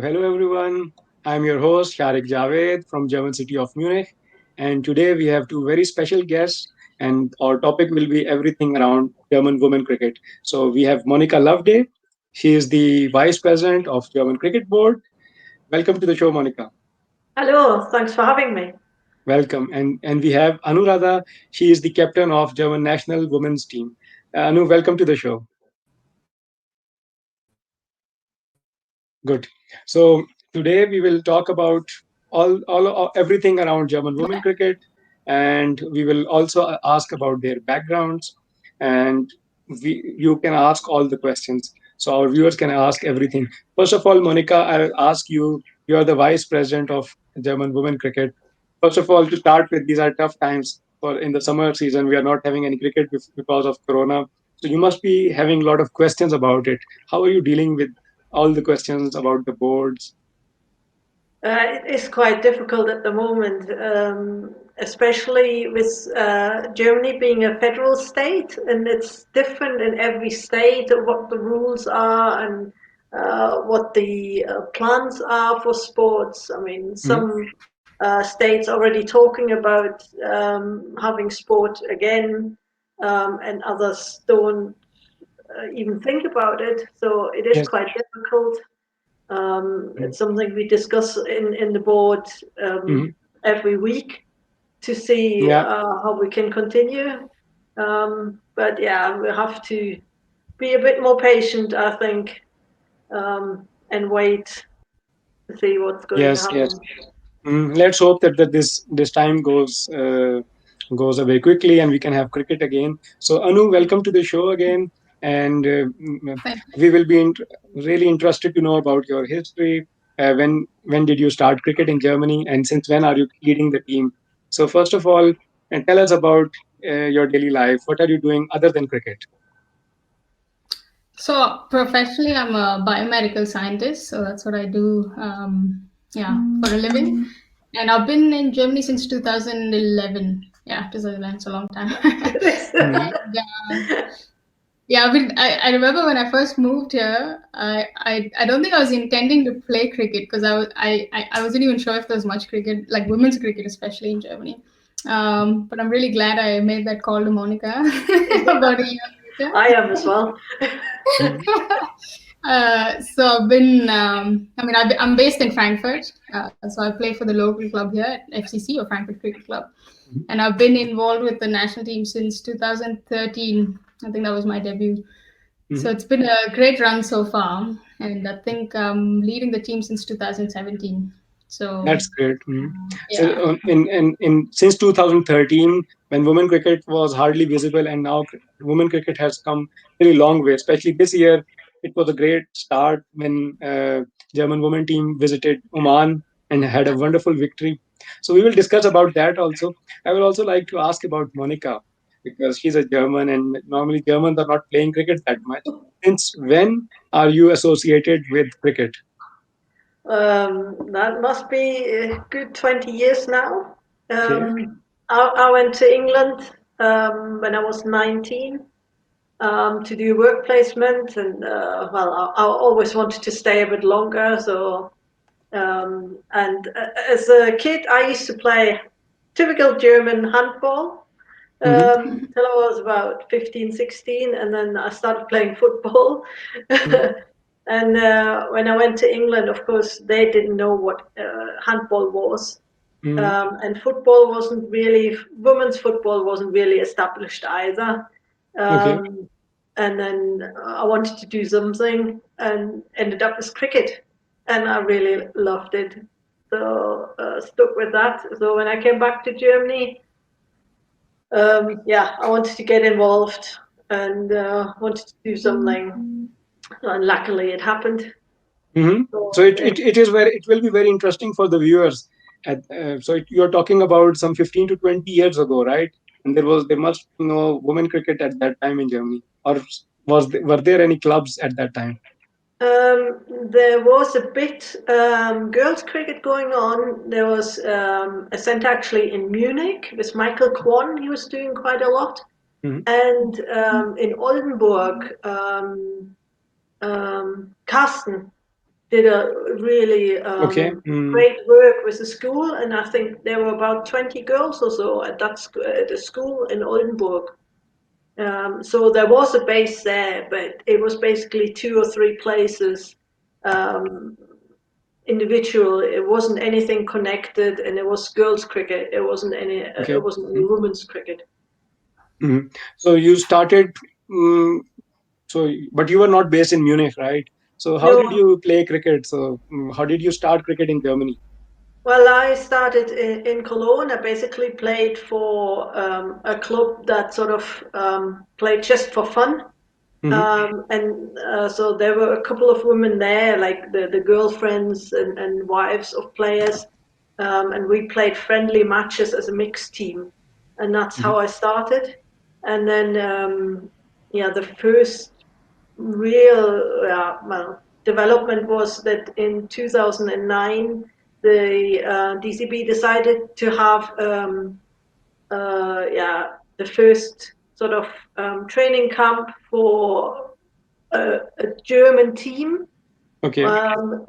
Hello everyone. I'm your host Sharik Javed from German city of Munich, and today we have two very special guests, and our topic will be everything around German women cricket. So we have Monika Loveday. She is the vice president of German Cricket Board. Welcome to the show, Monika. Hello, thanks for having me. Welcome. And we have Anuradha. She is the captain of German national women's team. Anu, welcome to the show. Good. So today we will talk about everything around German women cricket, and we will also ask about their backgrounds, and you can ask all the questions. So our viewers can ask everything. First of all, Monica, I'll ask you. You are the vice president of German women cricket. First of all, to start with, these are tough times. For in the summer season, we are not having any cricket because of Corona. So you must be having a lot of questions about it. How are you dealing with all the questions about the boards? It is quite difficult at the moment, especially with Germany being a federal state, and it's different in every state what the rules are and what the plans are for sports. I mean, Mhm. some states already talking about having sport again, and others don't even think about it. So it is Yes. quite difficult. It's something we discuss in the board Mhm. every week to see Yeah. how we can continue. But yeah, we have to be a bit more patient, I think, and wait to see what's going to Yes. Yes. happen. Let's hope that this time goes away quickly and we can have cricket again. So Anu, welcome to the show again, and we will be really interested to know about your history. When did you start cricket in Germany, and since when are you leading the team? So first of all, and tell us about your daily life. What are you doing other than cricket? So professionally, I'm a biomedical scientist. So that's what I do. Yeah, for a living. And I've been in Germany since 2011. Yeah, 2011. It's a long time. Mhm. And yeah, I remember when I first moved here. I don't think I was intending to play cricket because I wasn't even sure if there was much cricket, like women's cricket, especially in Germany. But I'm really glad I made that call to Monica about a year later. I am as well. Mhm. So I've been, I'm based in Frankfurt. So I play for the local club here at FCC or Frankfurt Cricket Club. Mhm. And I've been involved with the national team since 2013. I think that was my debut. So Mhm. it's been a great run so far. And I think I'm leading the team since 2017. So, That's great. Mhm. So, yeah. in since 2013, when women cricket was hardly visible, and now women cricket has come really long way. Especially this year, it was a great start when German women team visited Oman and had a wonderful victory. So we will discuss about that also. I will also like to ask about Monica because she's a German, and normally Germans are not playing cricket that much. Since when are you associated with cricket? That must be a good 20 years now. Okay. I went to England when I was 19 to do work placement, and well, I always wanted to stay a bit longer. So, and as a kid, I used to play typical German handball Hmm. till I was about 15, 16, and then I started playing football. And when I went to England, of course, they didn't know what handball was. Hmm. And football wasn't really, women's football wasn't really established either. Okay. Um, and then I wanted to do something and ended up with cricket. And I really loved it. So stuck with that. So when I came back to Germany, yeah, I wanted to get involved and wanted to do something. And luckily it happened. Hmm. So So it is very, it will be very interesting for the viewers. You're talking about some 15 to 20 years ago, right? And there must be no women cricket at that time in Germany, or were there any clubs at that time? there was a bit girls' cricket going on. There was a centre actually in Munich with Michael Kwan. He was doing quite a lot. Hmm. And in Oldenburg, Carsten did a really Okay. great work with the school, and I think there were about 20 girls or so at at the school in Oldenburg. So there was a base there, but it was basically 2 or 3 places, um, individual. It wasn't anything connected, and it was girls' cricket. It wasn't any. Okay. It wasn't any women's cricket. Mhm. So you started. mm so, but you were not based in Munich, right? So how did No. you play cricket? So how did you start cricket in Germany? Well, I started in Cologne. I basically played for a club that sort of played just for fun. Hmm. So there were a couple of women there, like the girlfriends and wives of players. And we played friendly matches as a mixed team. And that's Hmm. how I started. And then, yeah, the first real development was that in 2009 the DCB decided to have the first sort of training camp for a German team Okay.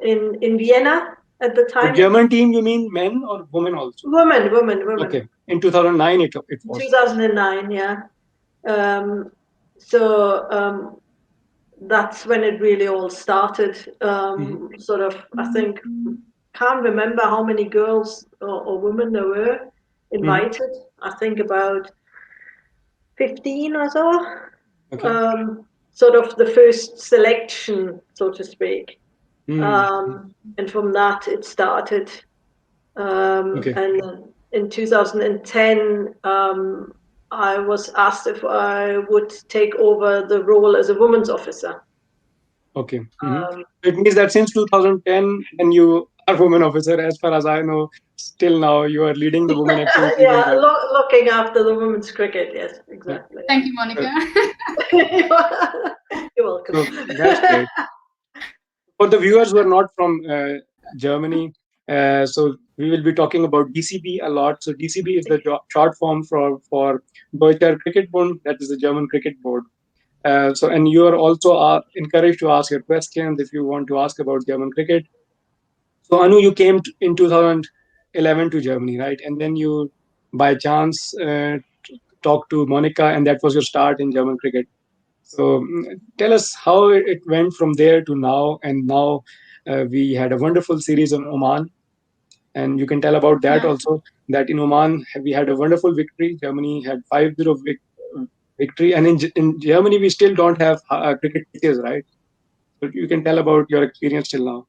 in Vienna at the The time. German team, you mean men or women also? Women. Okay. In 2009, it In was. 2009, yeah. Um, so that's when it really all started. Hmm. Sort of, I think, can't remember how many girls or women there were Hmm. invited. I think about 15 or so. Okay. Sort of the first selection, so to speak. Hmm. And from that, it started. Okay. And in 2010, I was asked if I would take over the role as a women's officer. Okay. Hmm. Um, It means that since 2010, then you are women officer, as far as I know, still now you are leading the women activities in yeah, Germany. looking after the women's cricket. Yes, Yeah. exactly. Thank you, Monica. You're welcome. So that's great. For the viewers who are not from Germany, so we will be talking about DCB a lot. So DCB is the short form for Deutscher Cricketbund, that is the German cricket board. And you are also encouraged to ask your questions if you want to ask about German cricket. So Anu, you came in 2011 to Germany, right? And then you, by chance, talked to Monica, and that was your start in German cricket. So tell us how it went from there to now. And now we had a wonderful series on Oman. And you can tell about that Yeah. also, that in Oman, we had a wonderful victory. Germany had 5-0 victory. And in Germany, we still don't have cricket pitches, right? So you can tell about your experience till now.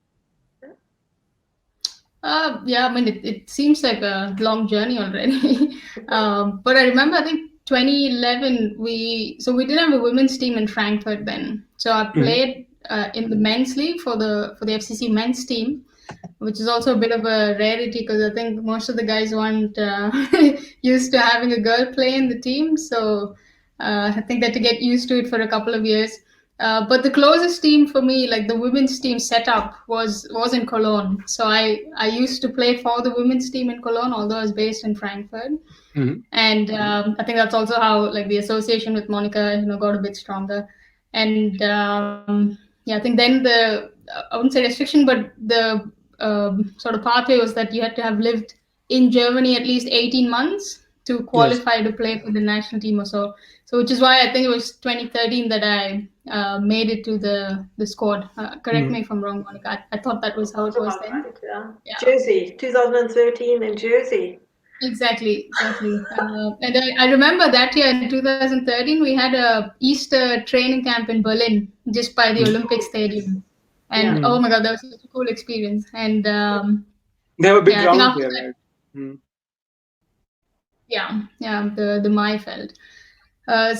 Yeah, I mean, it seems like a long journey already. But I remember, I think 2011, we didn't have a women's team in Frankfurt then. So I Hmm. played in the men's league for the FCC men's team, which is also a bit of a rarity because I think most of the guys weren't used to having a girl play in the team. So I think they had to get used to it for a couple of years. But the closest team for me, like the women's team setup, was in Cologne. So I used to play for the women's team in Cologne, although I was based in Frankfurt. Hmm. And I think that's also how like the association with Monica, got a bit stronger. And yeah, I think then I wouldn't say restriction, but the sort of pathway was that you had to have lived in Germany at least 18 months to Yes. qualify to play for the national team or so. So which is why I think it was 2013 that I made it to the squad. Correct Hmm. me if I'm wrong, Monica. I thought that was how That's it was about then. right. Yeah. Yeah. Jersey, 2013 in Jersey. Exactly, exactly. And I remember that year in 2013, we had a Easter training camp in Berlin, just by the Hmm. Olympic Stadium. And Yeah. oh Hmm. my God, that was such a cool experience. And They have a big yeah, I think ground after there, that, right? Hmm. yeah, the Maifeld.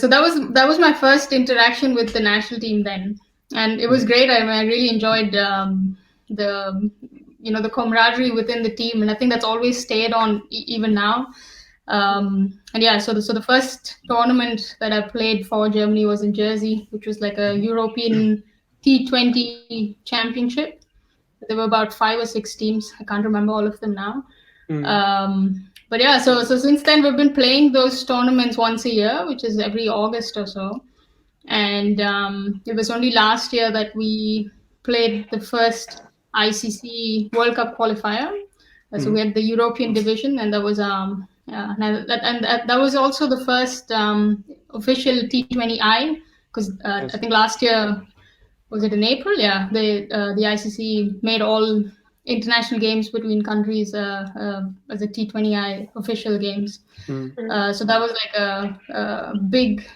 So that was my first interaction with the national team then, and it was Hmm. great. I mean, I really enjoyed the the camaraderie within the team, and I think that's always stayed on even now. And yeah, so the first tournament that I played for Germany was in Jersey, which was like a European T20 championship. There were about 5 or 6 teams. I can't remember all of them now. Hmm. But yeah, so since then we've been playing those tournaments once a year, which is every August or so. And it was only last year that we played the first ICC World Cup qualifier. So we Mhm. had the European division, and that was that was also the first official T20I, because I Yes. think last year, was it in April? Yeah, the ICC made all international games between countries as a T20I official games. Mm. So that was like a big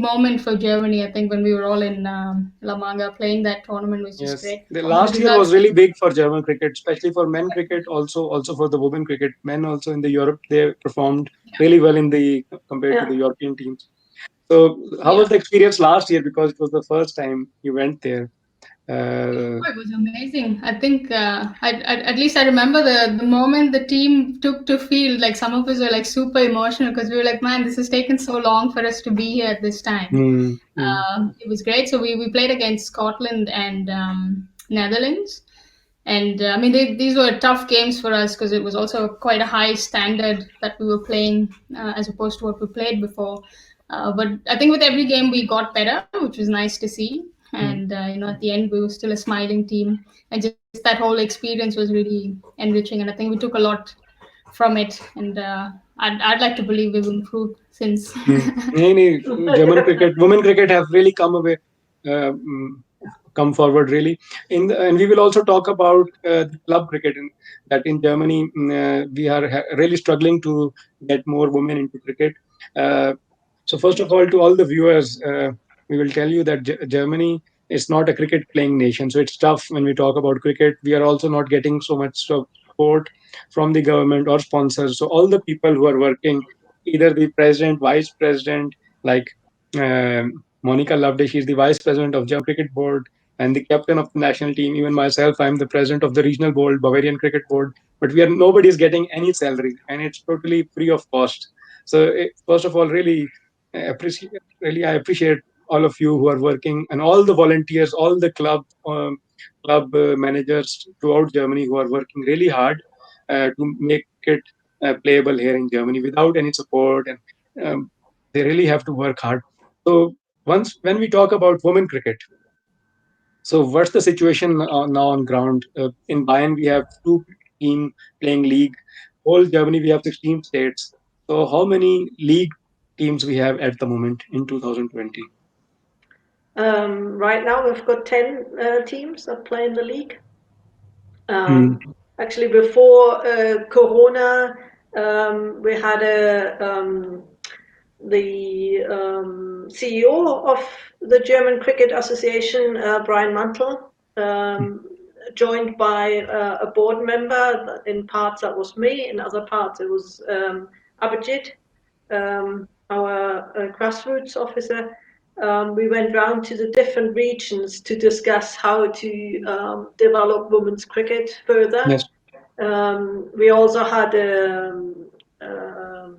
moment for Germany. I think when we were all in La Manga playing that tournament was just Yes. great. The All the last year was results. really big for German cricket, especially for men cricket, also for the women cricket. Men also in the Europe, they performed really well in the compared to Yeah. the European teams. So how Yeah. was the experience last year? Because it was the first time you went there. Uh, Oh, it was amazing. I think at least I remember the moment the team took to field. Like some of us were like super emotional because we were like, "Man, this has taken so long for us to be here at this time." mm, mm, It was great. So we played against Scotland and Netherlands, and I mean these were tough games for us because it was also quite a high standard that we were playing as opposed to what we played before. But I think with every game we got better, which was nice to see. And mm, at the end we were still a smiling team, and just that whole experience was really enriching. And I think we took a lot from it. And I'd like to believe we've improved since. mm. German cricket, women cricket have really come away, uh, mm, come forward really. And we will also talk about the club cricket. That in Germany, we are really struggling to get more women into cricket. Uh, so first of all, to all the viewers, we will tell you that Germany is not a cricket playing nation. So it's tough when we talk about cricket. We are also not getting so much support from the government or sponsors. So all the people who are working, either the president, vice president, like Monika Loveday, she's the vice president of German Cricket Board and the captain of the national team. Even myself, I'm the president of the regional board, Bavarian Cricket Board. But we are nobody is getting any salary, and it's totally free of cost. So first of all, really I appreciate all of you who are working and all the volunteers, all the club managers throughout Germany who are working really hard to make it playable here in Germany without any support, and they really have to work hard. So once when we talk about women cricket, so what's the situation now on ground? In Bayern, we have two team playing league. Whole Germany, we have 16 states. So how many league teams we have at the moment in 2020? Right now, we've got 10 teams that play in the league. Mm, Actually, before Corona, we had the CEO of the German Cricket Association, Brian Mantel, joined by a board member. In parts, that was me. In other parts, it was Abhijit, our grassroots officer. We went round to the different regions to discuss how to develop women's cricket further. yes. We also had um, a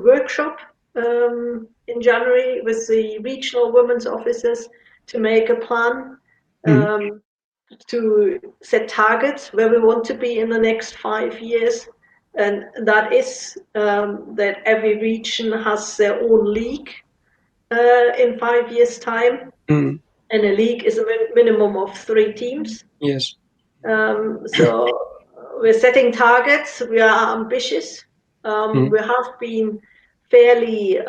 workshop in January with the regional women's officers to make a plan, Mm, um, to set targets where we want to be in the next 5 years. And that is that every region has their own league in 5 years' time. mm, And a league is a minimum of 3 teams. yes. So we're setting targets. We are ambitious. Mm, We have been fairly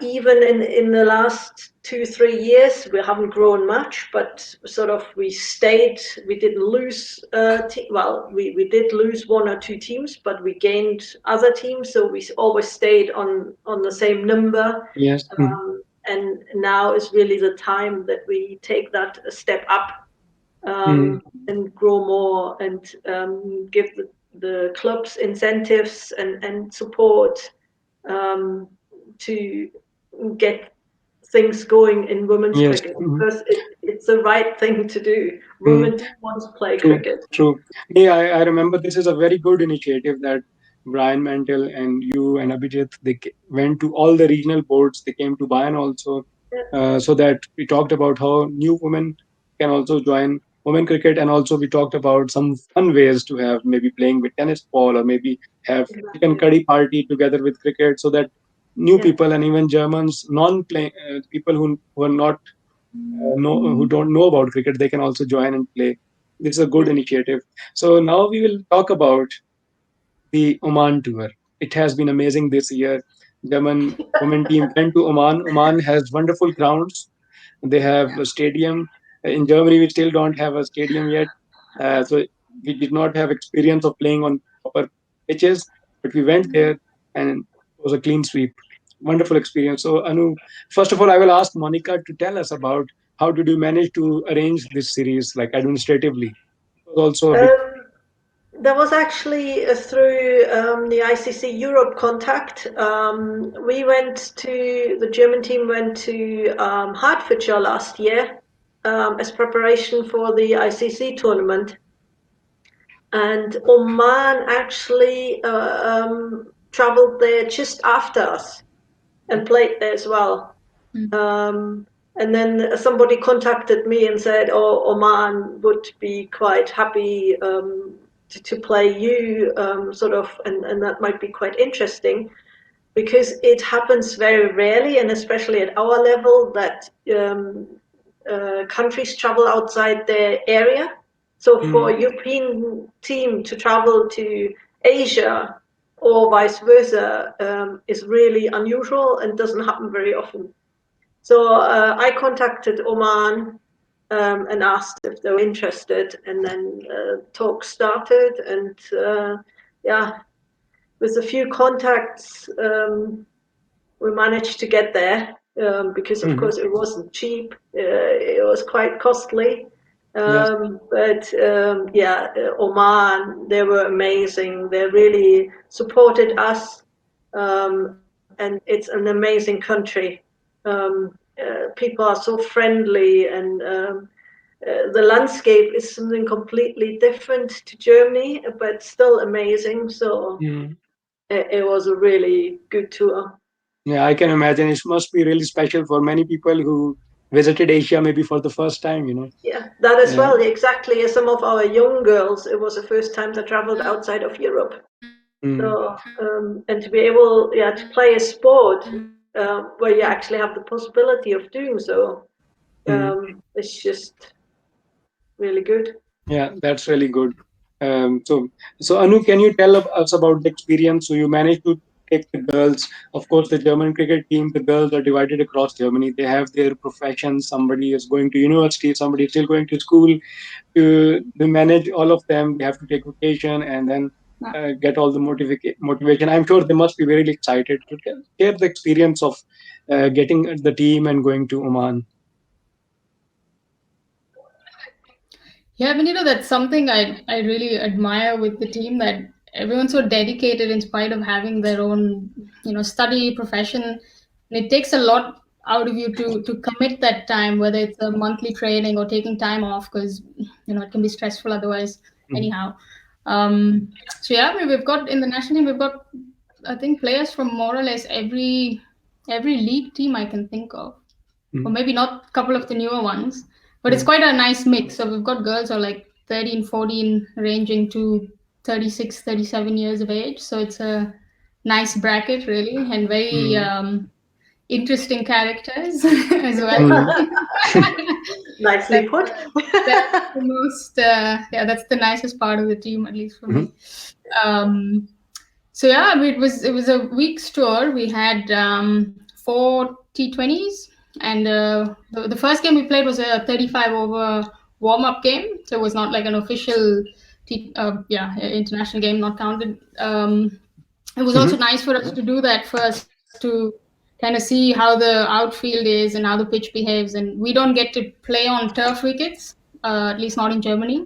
even in the last 2 3 years. We haven't grown much, but sort of we stayed. We didn't lose. Well, we did lose 1 or 2 teams, but we gained other teams. So we always stayed on the same number. yes. Mm, And now is really the time that we take that a step up, mm, and grow more, and give the clubs incentives and support, um, to get things going in women's yes. cricket, Mm, because it's the right thing to do. mm. Women do want to play True, cricket. true. Yeah, I remember this is a very good initiative that Brian Mantel and you and Abhijit, they went to all the regional boards. They came to Bayern also, Yeah, so that we talked about how new women can also join women cricket, and also we talked about some fun ways to have maybe playing with tennis ball or maybe have chicken exactly. curry party together with cricket, so that new Yeah, people and even Germans, non-playing people who are not who don't know about cricket, they can also join and play. This is a good initiative. So now we will talk about the Oman tour. It has been amazing this year. German women team went to Oman. Oman has wonderful grounds. They have a stadium. In Germany, we still don't have a stadium yet. So we did not have experience of playing on proper pitches, but we went there and it was a clean sweep. Wonderful experience. So Anu, first of all, I will ask Monica to tell us about how did you manage to arrange this series, like administratively. It was also a big. Um, that was actually through the ICC Europe contact. The German team went to Hertfordshire last year as preparation for the ICC tournament. And Oman actually traveled there just after us and played there as well. Um, and then somebody contacted me and said, "Oh, Oman would be quite happy to play you, sort of, and that might be quite interesting." Because it happens very rarely, and especially at our level, that countries travel outside their area. So for a Mm, European team to travel to Asia or vice versa is really unusual and doesn't happen very often. So I contacted Oman and asked if they were interested, and then talks started, and yeah, with a few contacts, we managed to get there because, of mhm. course, it wasn't cheap. It was quite costly. Yes. But yeah, Oman, they were amazing. They really supported us, and it's an amazing country. People are so friendly, and the landscape is something completely different to Germany, but still amazing. So Mm. it was a really good tour. Yeah, I can imagine it must be really special for many people who visited Asia maybe for the first time, you know. Yeah, that as Yeah. well. Exactly. As some of our young girls, it was the first time they traveled outside of Europe. Mm, So, and to be able, yeah, to play a sport where you actually have the possibility of doing so, mm. it's just really good. Yeah, that's really good. So Anu, can you tell us about the experience? So you managed to take the girls. Of course, the German cricket team, the girls are divided across Germany. They have their professions. Somebody is going to university. Somebody is still going to school. To manage all of them, they have to take vacation and then get all the motivation. I'm sure they must be very excited to share the experience of getting the team and going to Oman. Yeah, I mean, that's something I really admire with the team, that everyone's so dedicated in spite of having their own, study, profession. And it takes a lot out of you to commit that time, whether it's a monthly training or taking time off, because, it can be stressful otherwise, Mhm, anyhow. So yeah, I mean, we've got in the national team, we've got, I think, players from more or less every league team I can think of, or mhm, maybe not a couple of the newer ones, but it's mhm, quite a nice mix. So we've got girls who are like 13, 14, ranging to 36, 37 years of age. So it's a nice bracket, really, and very mhm, interesting characters as well. mhm, Nicely that's, put. that's the most, yeah, that's the nicest part of the team, at least for mhm, me. Um, so yeah, I mean, it was a week's tour. We had four T20s, and the first game we played was a 35 over warm up game. So it was not like an official international game, not counted. It was also mhm, nice for us to do that first, to kind of see how the outfield is and how the pitch behaves. And we don't get to play on turf wickets, at least not in Germany.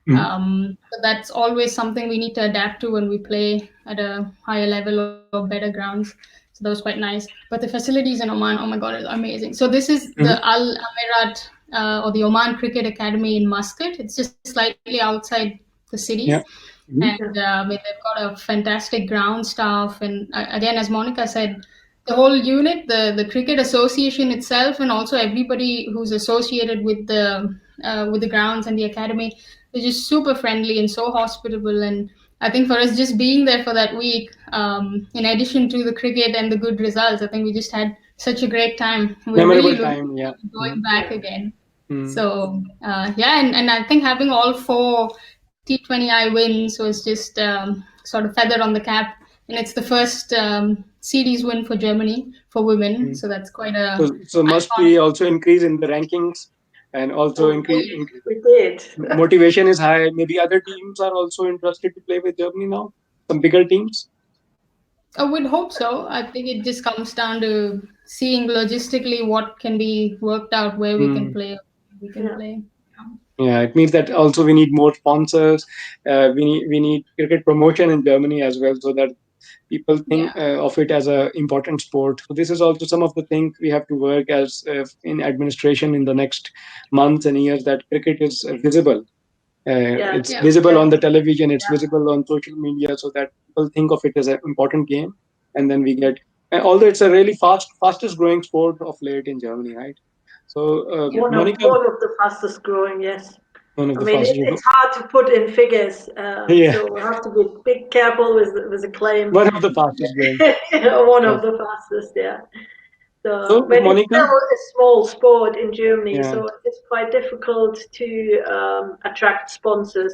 mhm, So that's always something we need to adapt to when we play at a higher level or better grounds. So that was quite nice. But the facilities in Oman, oh my god, is amazing. So this is the mhm. Al Amirat, or the Oman Cricket Academy in Muscat. It's just slightly outside the city. Yeah. Mhm, And I mean, they've got a fantastic ground staff. And again, as Monica said, the whole unit, the cricket association itself, and also everybody who's associated with the grounds and the academy, they're just super friendly and so hospitable. And I think for us, just being there for that week, in addition to the cricket and the good results, I think we just had such a great time. We're really Memorable looking time. Yeah. forward to going back again. Mm. So yeah, and I think having all four T20I wins was just sort of feather on the cap, and it's the first series win for Germany for women. Mm. So that's quite a So must iconic. be also increase in the rankings, and also Oh, increase. we did. Motivation is high. Maybe other teams are also interested to play with Germany now. Some bigger teams. I would hope so. I think it just comes down to seeing logistically what can be worked out, where we can Mm. play, we can Yeah. play. Yeah, it means that also we need more sponsors. We need cricket promotion in Germany as well, so that people think Yeah, of it as a important sport. So this is also some of the things we have to work as in administration in the next months and years, that cricket is visible. Yeah. It's yeah, visible Yeah. on the television. It's Yeah. visible on social media, so that people think of it as an important game. And then we get, and although it's a really fastest growing sport of late in Germany, right? So, yeah, Monica, One of the fastest growing, yes. one of I the mean, fastest. it's hard to put in figures, Yeah, so we have to be big careful with the claim. one of the fastest growing. One Yes. of the fastest, yeah. So, So, but it's Monica, still a small sport in Germany, yeah. so it's quite difficult to attract sponsors.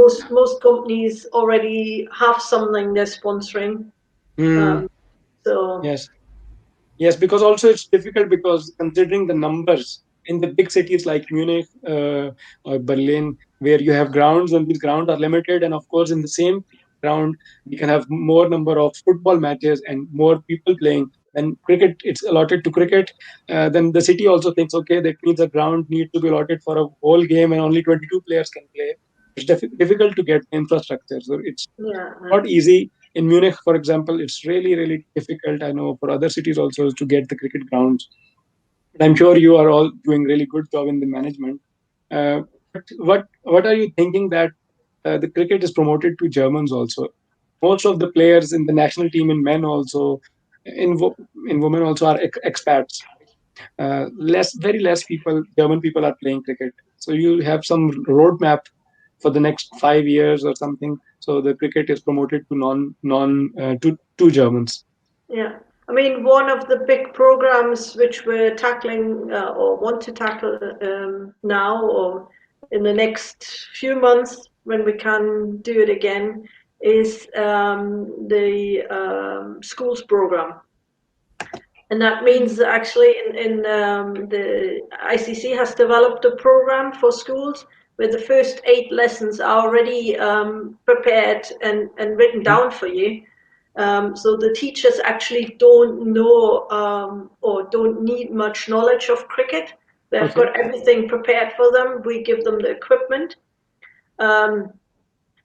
Most companies already have something they're sponsoring. Mm, Um, so yes. Yes, because also it's difficult because considering the numbers in the big cities like Munich or Berlin, where you have grounds and these grounds are limited, and of course in the same ground we can have more number of football matches and more people playing. And cricket, it's allotted to cricket. Then the city also thinks, okay, that means the ground needs to be allotted for a whole game, and only 22 players can play. It's difficult to get infrastructure, so it's yeah, not easy. In Munich, for example, it's really, really difficult. I know for other cities also to get the cricket grounds. And I'm sure you are all doing really good job in the management. But what are you thinking that the cricket is promoted to Germans also? Most of the players in the national team in men also, in in women also are expats. Very less people, German people are playing cricket. So you have some roadmap for the next 5 years or something. So the cricket is promoted to to Germans. yeah. I mean, one of the big programs which we're tackling or want to tackle now or in the next few months when we can do it again is the schools program. And that means actually the ICC has developed a program for schools where the first 8 lessons are already prepared and written Mhm. down for you. So the teachers actually don't know or don't need much knowledge of cricket. They've Okay. got everything prepared for them. We give them the equipment. Um,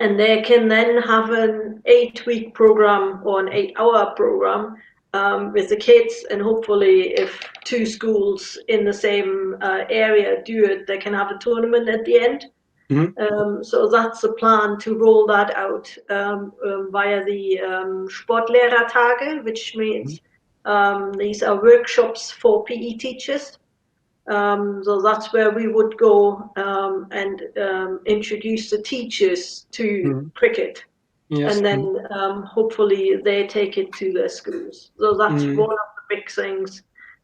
and they can then have an 8 week program or an 8 hour program with the kids, and hopefully if two schools in the same area do it, they can have a tournament at the end. Mhm. So that's the plan, to roll that out via the Sportlehrertage, which Mhm. means these are workshops for PE teachers. So that's where we would go and introduce the teachers to Mhm. cricket, Yes. and then hopefully they take it to their schools. So that's Mhm. one of the big things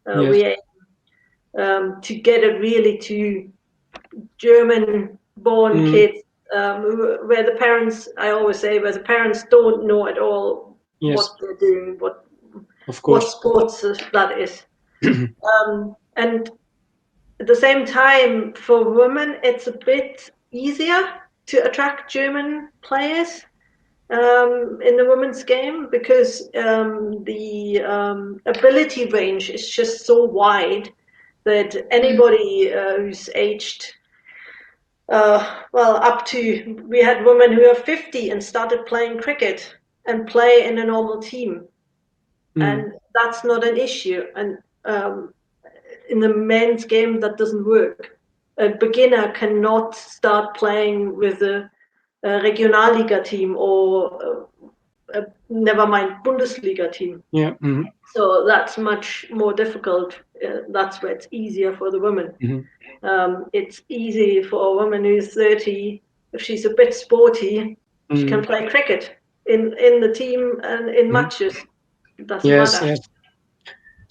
Yes. we aim to get it really to German-born Mhm. kids, where the parents, I always say, where the parents don't know at all Yes. what they're doing, Of what course. sports that is. And at the same time, for women, it's a bit easier to attract German players in the women's game because the ability range is just so wide that anybody who's aged, well, up to, we had women who are 50 and started playing cricket and play in a normal team. Mhm. And that's not an issue. And in the men's game, that doesn't work. A beginner cannot start playing with a Regionalliga team or never mind Bundesliga team. Yeah. Mhm. So that's much more difficult. That's where it's easier for the women. Mhm. It's easy for a woman who's 30, if she's a bit sporty, she can Mhm. play cricket in the team and in Mhm. matches. It doesn't Yes. matter. Yes.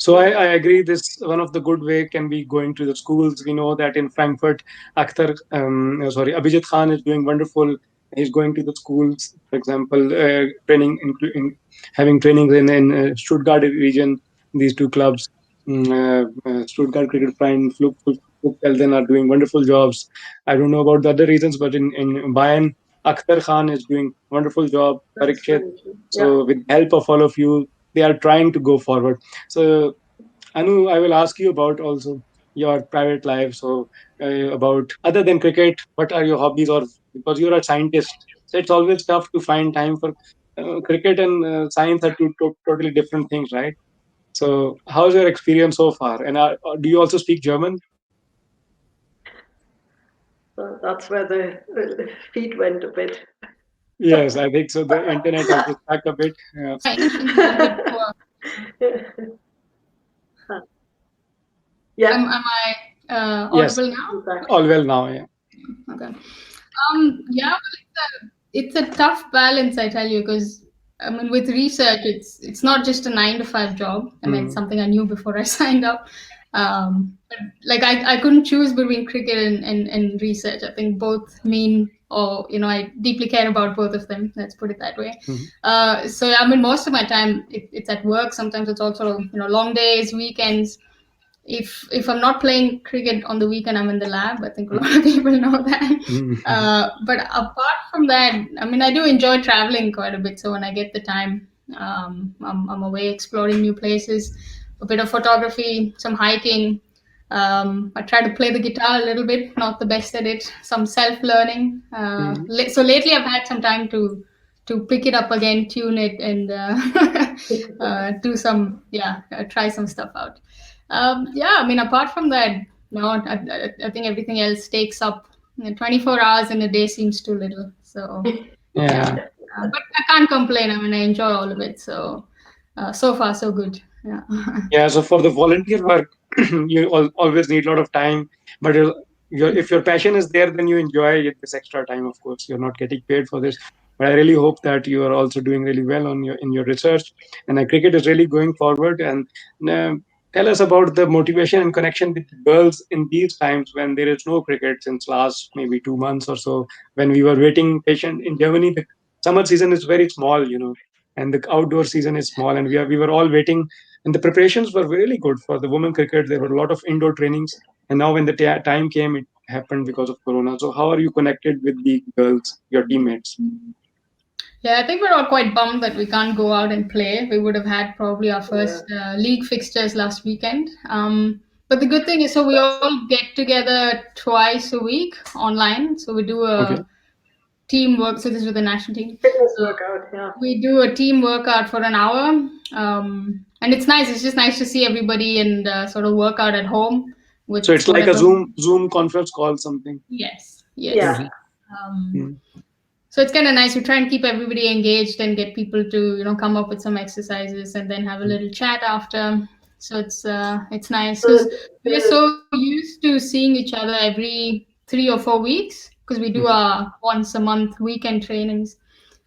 So I agree. This one of the good way can be going to the schools. We know that in Frankfurt, Abhijit Khan is doing wonderful. He's going to the schools, for example, training, having trainings in Stuttgart region. These two clubs, Stuttgart Cricket Verein, Flugfelden are doing wonderful jobs. I don't know about the other reasons, but in Bayern, Akhtar Khan is doing wonderful job. That's Parikshit. very true. Yeah. So with help of all of you, they are trying to go forward. So Anu, I will ask you about also your private life. So, about other than cricket, what are your hobbies? Or because you're a scientist, so it's always tough to find time for cricket and science are two totally different things, right? So, how's your experience so far? And do you also speak German? So that's where the feet went a bit. Yes, I think so. The internet also stuck a bit. My English is a little bit poor. Yeah, Am I Yes, audible now? you're back. all well now. Yeah. Okay. Yeah, well, it's a tough balance, I tell you, because I mean, with research, it's not just a 9 to 5 job. I mean, it's Mm, something I knew before I signed up. But like I couldn't choose between cricket and research. I think both mean, or I deeply care about both of them. Let's put it that way. mhm, So I mean, most of my time it's at work. Sometimes it's also long days, weekends. If I'm not playing cricket on the weekend, I'm in the lab. I think a lot of people know that. mhm, But apart from that, I mean, I do enjoy traveling quite a bit. So when I get the time, I'm away exploring new places, a bit of photography, some hiking. I try to play the guitar a little bit, not the best at it. Some self-learning. mhm. So lately, I've had some time to pick it up again, tune it, and do some try some stuff out. Yeah, I mean, apart from that, no, I think everything else takes up 24 hours in a day seems too little. So, yeah. Yeah. But I can't complain. I mean, I enjoy all of it. So, so far, so good. Yeah. Yeah, so for the volunteer work, you always need a lot of time. But if your passion is there, then you enjoy it, this extra time. Of course, you're not getting paid for this. But I really hope that you are also doing really well on your research, and cricket is really going forward. And uh, tell us about the motivation and connection with girls in these times when there is no cricket since last maybe 2 months or so. When we were waiting patient in Germany, the summer season is very small, and the outdoor season is small, and we were all waiting, and the preparations were really good for the women cricket. There were a lot of indoor trainings, and now when the time came, it happened because of Corona. So how are you connected with the girls, your teammates? Yeah, I think we're all quite bummed that we can't go out and play. We would have had probably our Yeah, first league fixtures last weekend. But the good thing is, so we that's all get together twice a week online. So we do a Okay. team work. So this is with the national team. fitness Uh, workout. Yeah. we do a team workout for an hour, and it's nice. It's just nice to see everybody and sort of work out at home So with it's like a whatever. Zoom conference call, something. Yes, Yeah. yes. Mhm. Um, Mhm. so it's kind of nice. We try and keep everybody engaged and get people to come up with some exercises and then have a little chat after. So it's nice So because we're the, so used to seeing each other every 3 or 4 weeks because we do Mhm. our once a month weekend trainings,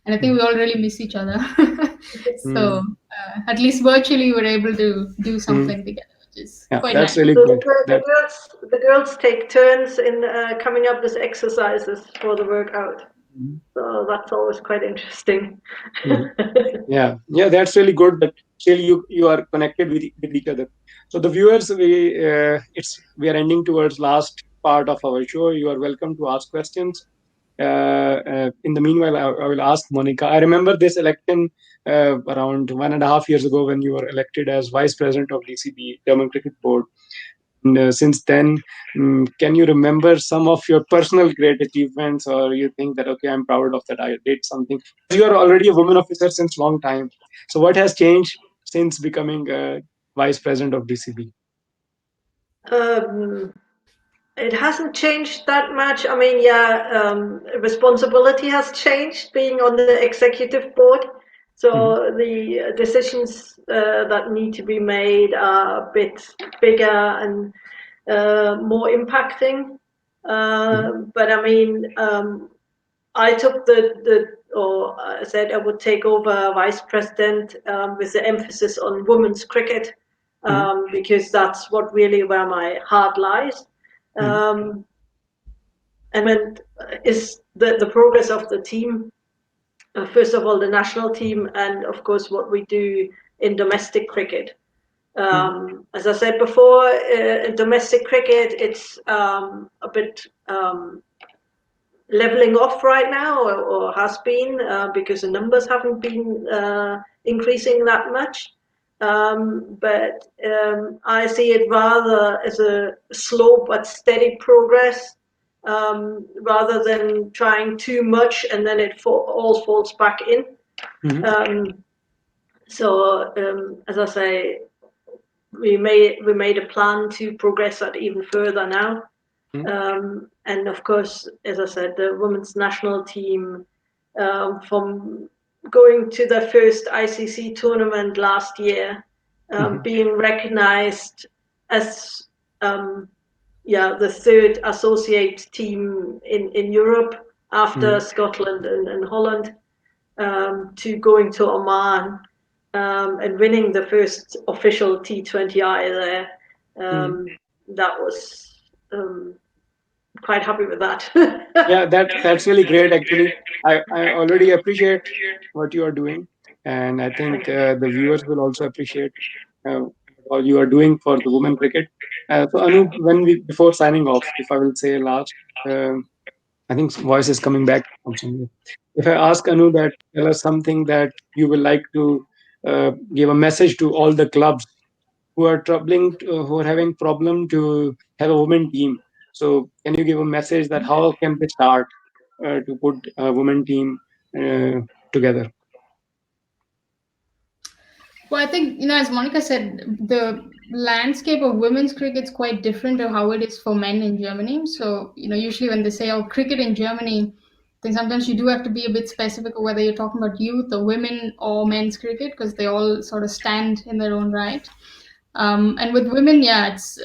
and I think Mhm. we all really miss each other. So Mhm. at least virtually we're able to do Mhm. something together, which is Yeah, quite that's nice. really so good. That. the girls take turns in coming up with exercises for the workout. Mhm. So that's always quite interesting. Mhm. Yeah, yeah, that's really good that still you are connected with each other. So the viewers, we are ending towards last part of our show. You are welcome to ask questions. In the meanwhile, I will ask Monica. I remember this election around 1.5 years ago when you were elected as vice president of DCB, German Cricket Board. And since then, can you remember some of your personal great achievements, or you think that okay, I'm proud of that, I did something? Because you are already a woman officer since long time. So what has changed since becoming vice president of DCB? um, it hasn't changed that much. I mean, yeah, responsibility has changed being on the executive board. Hmm. So the decisions that need to be made are a bit bigger and more impacting. Hmm. But I mean, I took or I said I would take over vice president with the emphasis on women's cricket Mm-hmm. because that's what really where my heart lies. Um, and is the progress of the team. First of all, the national team, and of course, what we do in domestic cricket. Mm-hmm. As I said before, in domestic cricket, it's a bit leveling off right now, or has been, because the numbers haven't been increasing that much. But I see it rather as a slow but steady progress, rather than trying too much and then it all falls back in. Mm-hmm. Um, so, as I say, we made a plan to progress that even further now. And of course, as I said, the women's national team, from going to the first ICC tournament last year, Mm-hmm. being recognized as the third associate team in Europe after Mm-hmm. Scotland and Holland, to going to Oman, and winning the first official T20I there. Mm-hmm. Um, that was quite happy with that. Yeah, that's really great. Actually, I already appreciate what you are doing, and I think Thank you. the viewers will also appreciate uh, what you are doing for the women cricket. So Anu, when we before signing off, if I will say last, I think voice is coming back from somewhere. If I ask Anu that tell us something that you will like to give a message to all the clubs who are who are having problem to have a women team. So can you give a message that how can they start to put a women team uh, together? Well, I think, as Monica said, the landscape of women's cricket is quite different to how it is for men in Germany. So, usually when they say, oh, cricket in Germany, then sometimes you do have to be a bit specific of whether you're talking about youth or women or men's cricket, because they all sort of stand in their own right. And with women, yeah, it's,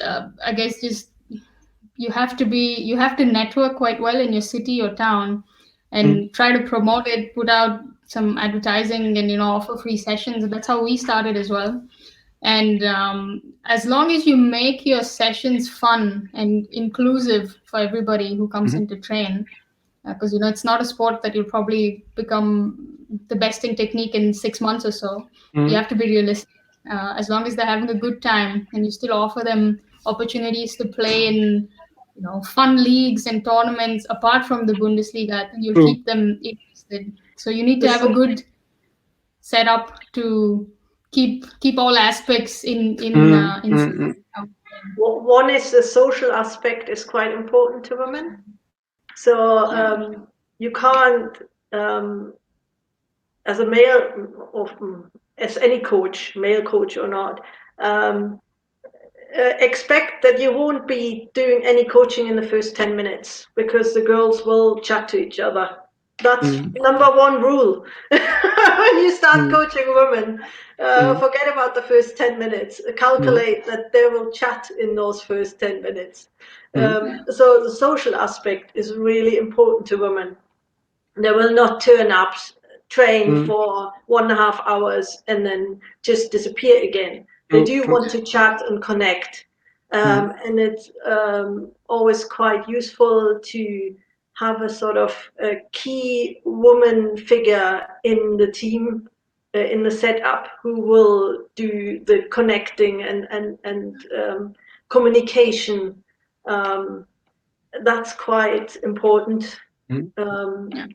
I guess, just you have to network quite well in your city or town Mm, and try to promote it, put out some advertising and offer free sessions. And that's how we started as well. And as long as you make your sessions fun and inclusive for everybody who comes mhm, in to train, because it's not a sport that you'll probably become the best in technique in 6 months or so. You mhm, have to be realistic. As long as they're having a good time and you still offer them opportunities to play in fun leagues and tournaments apart from the Bundesliga, I think you'll true. keep them interested. So you need to have a So, good setup to keep all aspects Mm, in mm, sync, mm, I would say. one is the social aspect is quite important to women. So, Yeah. you can't, um, as a male, or as any coach, male coach or not, um, expect that you won't be doing any coaching in the first 10 minutes because the girls will chat to each other. That's mm, number one rule. When you start mm, coaching women, mm, forget about the first 10 minutes. mm, Calculate that they will chat in those first 10 minutes. mm, So the social aspect is really important to women. They will not turn up, train mm. for 1.5 hours, and then just disappear again. They True, do true. want to chat and connect. Mm, And it's always quite useful to have a sort of a key woman figure in the team, in the setup, who will do the connecting and communication. Um, that's quite important, mm,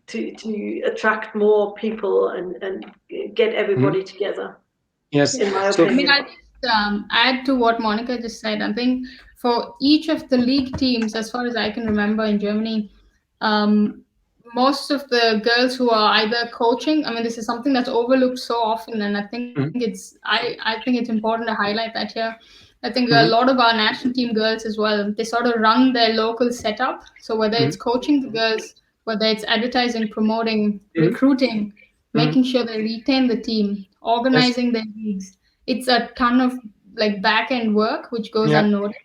to attract more people and get mm. everybody together, Yes. in my I So, mean, opinion. I'll just add to what Monica just said. I think for each of the league teams, as far as I can remember in Germany, um, most of the girls who are either coaching, I mean, this is something that's overlooked so often, and I think mm, I think it's important to highlight that here. I think a lot mhm, of our national team girls as well, they sort of run their local setup. So whether it's mhm, coaching the girls, whether it's advertising, promoting, mhm, recruiting, mhm. making sure they retain the team, Yes. organizing their leagues, it's a ton of like back end work which goes Yeah. unnoticed.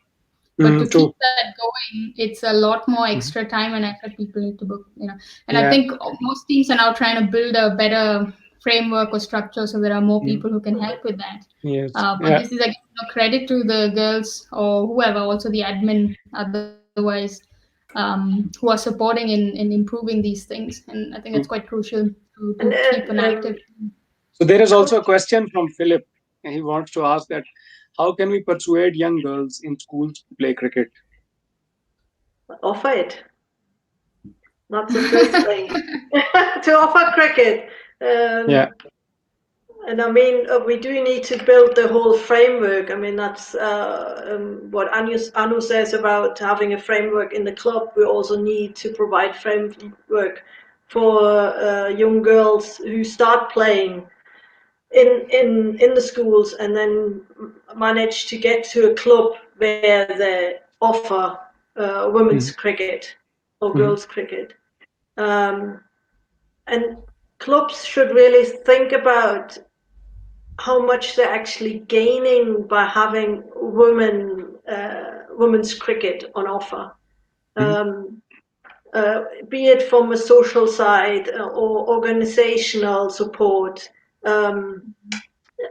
But to Mm, keep true. that going, it's a lot more Mhm. extra time and effort people need to book. And I Yeah. think most teams are now trying to build a better framework or structure, so there are more people who can help with that. Yes. But Yeah. this is again credit to the girls or whoever, also the admin otherwise, who are supporting in improving these things. And I think that's quite crucial to And keep an active. So there is also a coach, question from Philip. And he wants to ask that how can we persuade young girls in schools to play cricket? offer it. That's the first thing. To offer cricket. Yeah. And I mean, we do need to build the whole framework. I mean, that's what Anu says about having a framework in the club. We also need to provide framework for young girls who start playing in the schools and then manage to get to a club where they offer women's Mhm. cricket or Mhm. girls cricket. Um, and clubs should really think about how much they're actually gaining by having women's cricket on offer, Mhm. um, be it from a social side or organizational support. Um,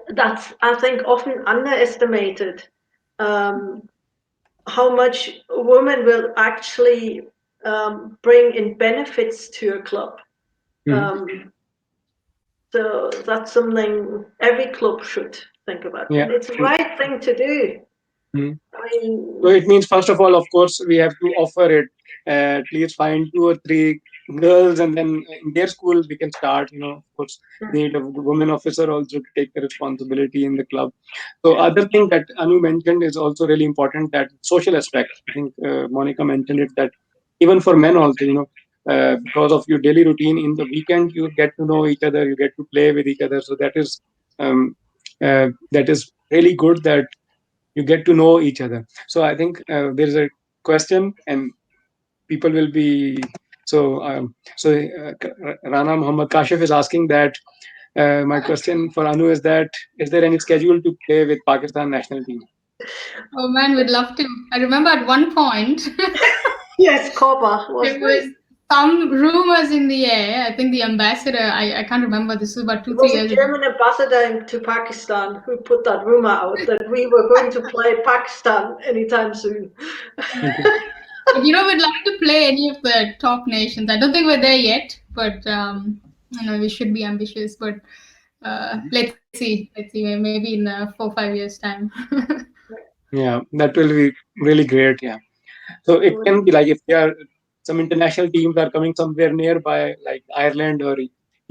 that's, I think, often underestimated. Um, how much women will actually bring in benefits to a club. Mhm. Um, So that's something every club should think about, Yeah. and it's the True. right thing to do. Mhm. I So mean, it means, first of all, of course, we have to offer it. At least find two or three girls, and then in their school we can start. Of course, we need a woman officer also to take the responsibility in the club. So other thing that Anu mentioned is also really important, that social aspect. I think Monica mentioned it, that even for men also, because of your daily routine in the weekend, you get to know each other, you get to play with each other. So um, that is really good, that you get to know each other. So I think there is a question, and people will be Rana Muhammad Kashif is asking that my question for Anu is that, is there any schedule to play with Pakistan national team? Oh man, we'd love to. I remember at one point yes, Koba was there was some rumors in the air. I think the ambassador, I can't remember, this was about it two, three was a years ago. German ambassador to Pakistan who put that rumor out that we were going to play Pakistan anytime soon. Okay. But we'd love to play any of the top nations. I don't think we're there yet, but we should be ambitious. But let's see. Let's see. Maybe in 4, 5 years' time. Yeah, that will be really great. Yeah. So it can be like, if there are some international teams are coming somewhere nearby, like Ireland or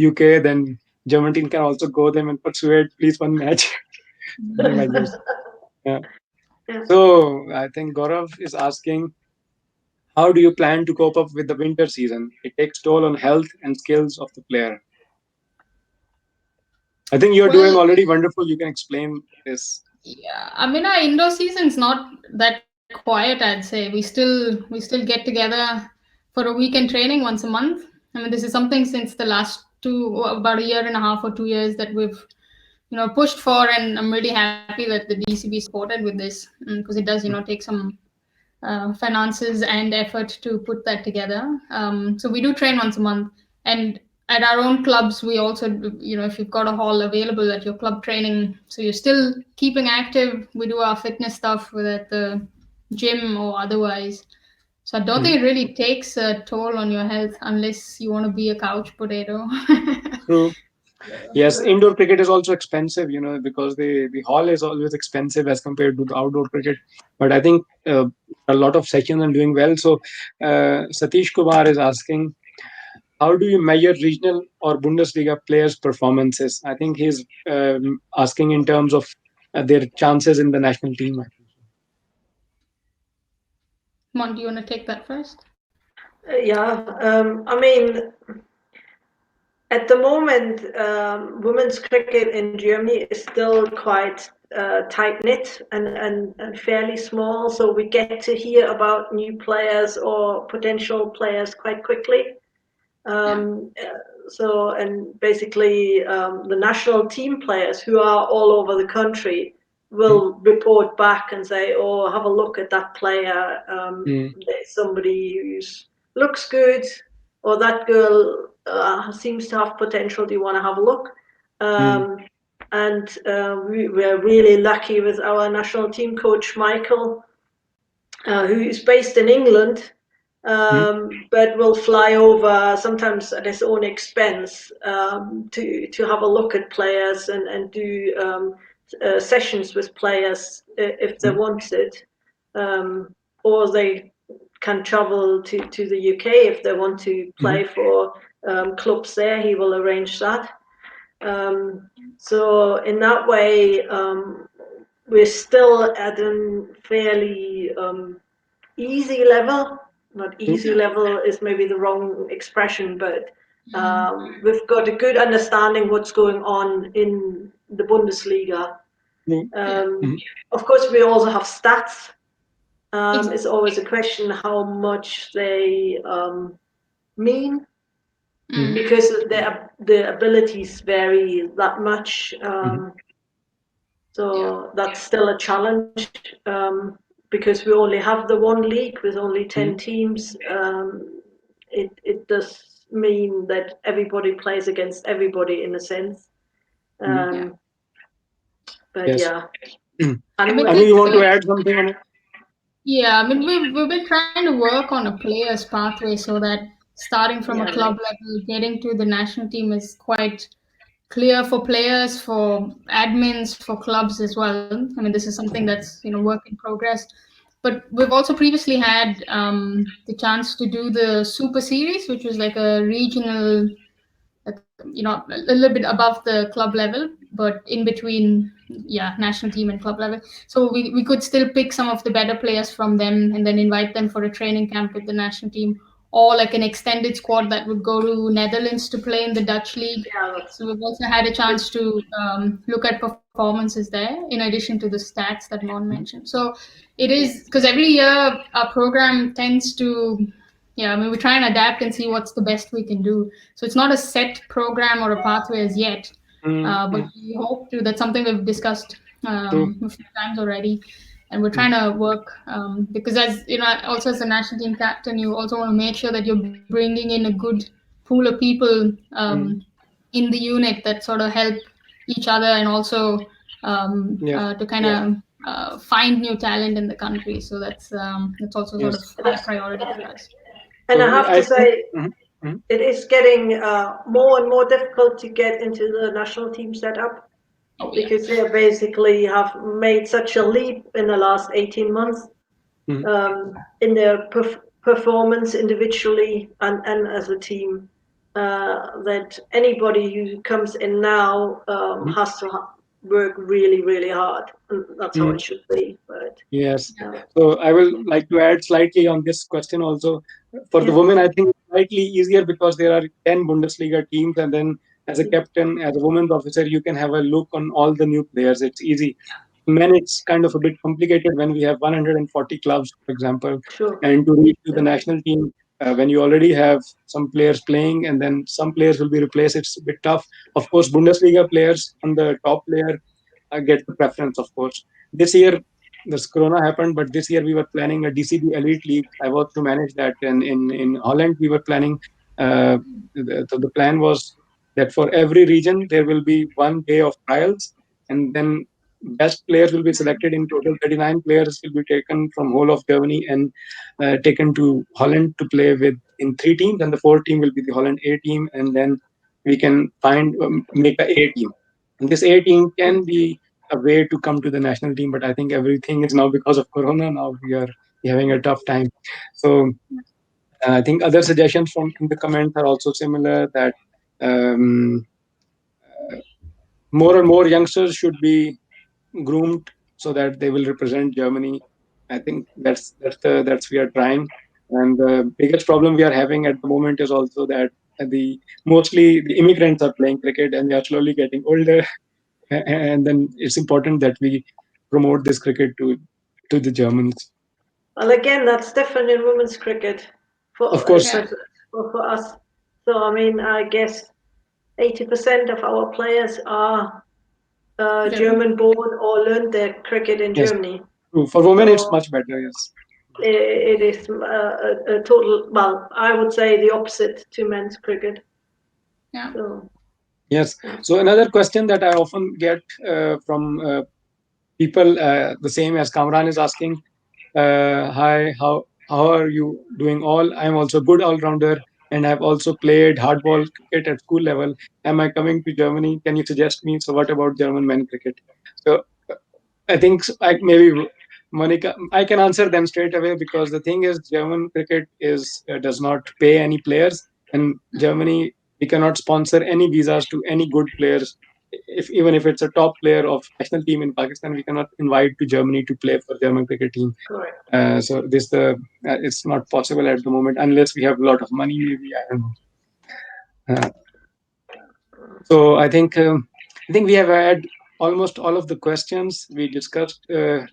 UK, then German team can also go them and persuade, please, one match, something like this. Yeah. Yeah. So I think Gaurav is asking, how do you plan to cope up with the winter season? It takes toll on health and skills of the player. I think you're doing Well, already wonderful. You can explain this. yeah. I mean, our indoor season's not that quiet. I'd say we still get together for a weekend training once a month. I mean, this is something since the last about a year and a half or 2 years that we've pushed for, and I'm really happy that the DCB supported with this, because it does take some finances and effort to put that together. So we do train once a month, and at our own clubs, we also, if you've got a hall available at your club training, so you're still keeping active. We do our fitness stuff, whether at the gym or otherwise. So I don't Mhm. think it really takes a toll on your health unless you want to be a couch potato. True. Yes, indoor cricket is also expensive, because the hall is always expensive as compared to the outdoor cricket. But I think a lot of sessions are doing well. So Satish Kumar is asking, how do you measure regional or Bundesliga players' performances? I think he's asking in terms of their chances in the national team. I think. Mon, do you want to take that first? Yeah, I mean, at the moment, women's cricket in Germany is still quite tight knit and fairly small. So we get to hear about new players or potential players quite quickly. Yeah. And basically, the national team players who are all over the country Mm, will report back and say, "Oh, have a look at that player. mm, There's somebody who looks good, or that girl seems to have potential. Do you want to have a look?" And we were really lucky with our national team coach, Michael, who is based in England, but will fly over sometimes at his own expense to have a look at players and do sessions with players if they want it, or they can travel to the UK if they want to play for clubs there. He will arrange that. So in that way, we're still at a fairly easy level. Not easy level is maybe the wrong expression, but we've got a good understanding what's going on in the Bundesliga. Of course, we also have stats. It's always a question how much they mean, because the abilities vary that much. So that's still a challenge, because we only have the one league with only 10 teams. It does mean that everybody plays against everybody in a sense. But Yes. yeah. Anu, you want to add something on it? Yeah, I mean we've been trying to work on a player's pathway so that starting from a club level, getting to the national team is quite clear for players, for admins, for clubs as well. I mean, this is something that's work in progress. But we've also previously had the chance to do the Super Series, which was like a regional, a little bit above the club level, but in between, national team and club level. So we could still pick some of the better players from them and then invite them for a training camp with the national team, or like an extended squad that would go to Netherlands to play in the Dutch league. So we've also had a chance to look at performances there in addition to the stats that Mon mentioned. So it is because every year our program tends to, I mean, we try and adapt and see what's the best we can do. So it's not a set program or a pathway as yet, but we hope to. That's something we've discussed a few times already, and we're trying to work because, as you know, also as a national team captain, you also want to make sure that you're bringing in a good pool of people in the unit that sort of help each other, and also to kind of find new talent in the country. So that's also sort of Yes. high priority for us. And I So have I to think. say, it is getting more and more difficult to get into the national team setup, Oh yeah. because they basically have made such a leap in the last 18 months in their performance individually and as a team, that anybody who comes in now has to work really, really hard. And that's how it should be. But Yes. So I will like to add slightly on this question also. For the yeah, women, I think it's slightly easier because there are 10 Bundesliga teams, and then as a captain, as a women's officer, you can have a look on all the new players. It's easy. Men, it's kind of a bit complicated when we have 140 clubs, for example, sure. and to reach to the national team when you already have some players playing and then some players will be replaced. It's a bit tough. Of course, Bundesliga players on the top layer get the preference, of course. This year, this Corona happened, but this year we were planning a DCB Elite League. I was to manage that, and in Holland we were planning. Uh, so the plan was that for every region there will be one day of trials, and then best players will be selected. In total, 39 players will be taken from whole of Germany and taken to Holland to play with in three teams, and the fourth team will be the Holland A team, and then we can find make a A team. And this A team can be a way to come to the national team, but I think everything is now because of Corona. Now we are having a tough time. So I think other suggestions from in the comments are also similar, that um, more and more youngsters should be groomed so that they will represent Germany. I think that's we are trying. And the biggest problem we are having at the moment is also that the mostly the immigrants are playing cricket and they are slowly getting older. And then it's important that we promote this cricket to the Germans. Well, again, that's different in women's cricket Of for course, Yeah. especially for us. So I mean, I guess 80% of our players are German. German born or learned their cricket in yes. Germany. True. For women, it's So much better. Yes. it is a total, well, I would say the opposite to men's cricket. Yeah. So Yes. So another question that I often get from people, the same as Kamran is asking, hi, how are you doing all? I'm also good all rounder, and I've also played hardball cricket at school level. Am I coming to Germany? Can you suggest me? So what about German men cricket? So I think maybe Monica, I can answer them straight away, because the thing is, German cricket is does not pay any players, and Germany, we cannot sponsor any visas to any good players. If even if it's a top player of national team in Pakistan, we cannot invite to Germany to play for German cricket team. Correct. So this the it's not possible at the moment, unless we have a lot of money. Maybe I don't know. Uh, so I think we have had almost all of the questions. We discussed a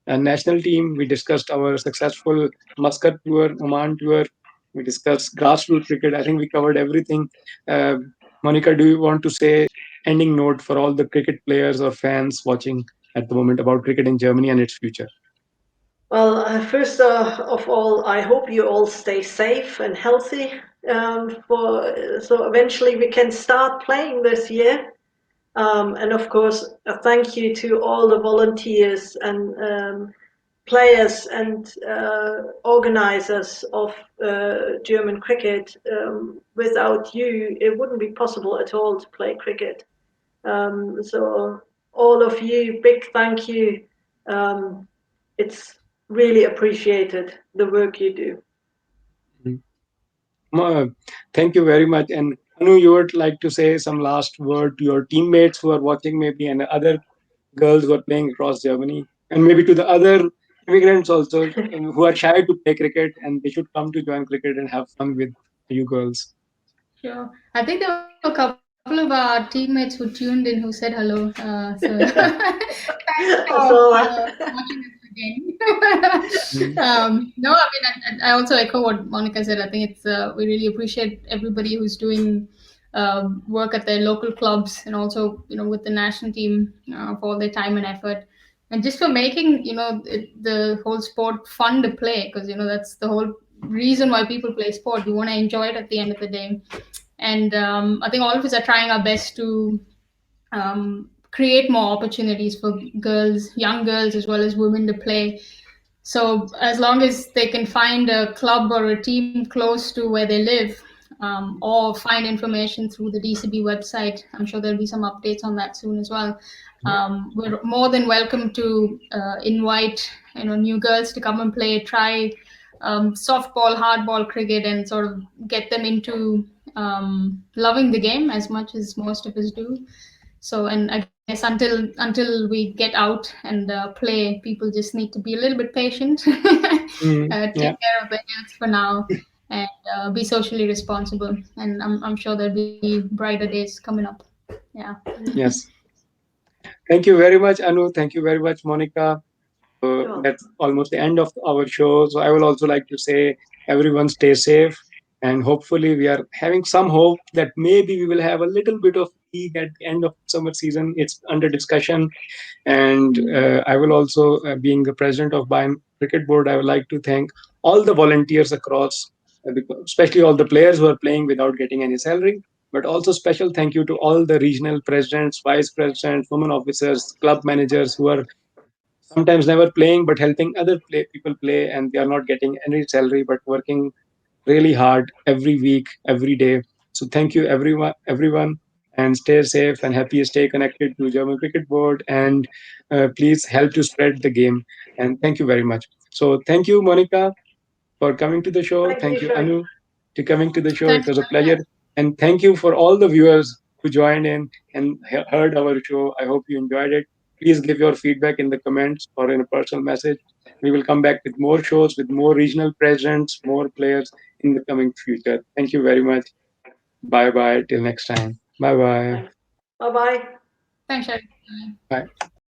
national team. We discussed our successful Muscat tour, Oman tour. We discussed grassroots cricket. I think we covered everything. Uh, Monica, do you want to say ending note for all the cricket players or fans watching at the moment about cricket in Germany and its future? Well, first of all, I hope you all stay safe and healthy. So eventually we can start playing this year. And of course, a thank you to all the volunteers and players and organizers of German cricket. Without you, it wouldn't be possible at all to play cricket. So all of you, big thank you. Um, it's really appreciated the work you do. Mhm. Thank you very much. And Anu, you would like to say some last word to your teammates who are watching, maybe, and other girls who are playing across Germany, and maybe to the other immigrants also, who are shy to play cricket, and they should come to join cricket and have fun with you girls. Sure. I think there were a couple of our teammates who tuned in who said hello. So thanks I for saw watching us again. Mm, No, I mean, I also echo what Monica said. I think it's we really appreciate everybody who's doing work at their local clubs and also with the national team for all their time and effort. And just for making the whole sport fun to play, because that's the whole reason why people play sport. You want to enjoy it at the end of the day. And I think all of us are trying our best to create more opportunities for girls, young girls, as well as women to play. So as long as they can find a club or a team close to where they live, or find information through the DCB website, I'm sure there'll be some updates on that soon as well. We're more than welcome to invite new girls to come and play, try softball, hardball, cricket, and sort of get them into loving the game as much as most of us do. So, and I guess until we get out and play, people just need to be a little bit patient, take yeah. care of their health for now, and be socially responsible. And I'm sure there'll be brighter days coming up. Yeah. Yes. Thank you very much, Anu. Thank you very much, Monica. you. That's almost the end of our show. So I would also like to say, everyone stay safe, and hopefully we are having some hope that maybe we will have a little bit of league at the end of summer season. It's under discussion. And I will also, being the president of Bayern Cricket Board, I would like to thank all the volunteers across, especially all the players who are playing without getting any salary. But also special thank you to all the regional presidents, vice presidents, women officers, club managers who are sometimes never playing but helping other people play, and they are not getting any salary but working really hard every week, every day. So thank you, everyone, and stay safe and happy. Stay connected to German Cricket Board, and please help to spread the game. And thank you very much. So thank you, Monica, for coming to the show. Thank you, Thank you, Shai. Anu, to coming to the show. It Thanks was for a having pleasure. us. And thank you for all the viewers who joined in and heard our show. I hope you enjoyed it. Please give your feedback in the comments or in a personal message. We will come back with more shows, with more regional presidents, more players in the coming future. Thank you very much. Bye bye. Till next time. Bye bye. Thanks. Bye bye. Thanks, Sherry. Bye.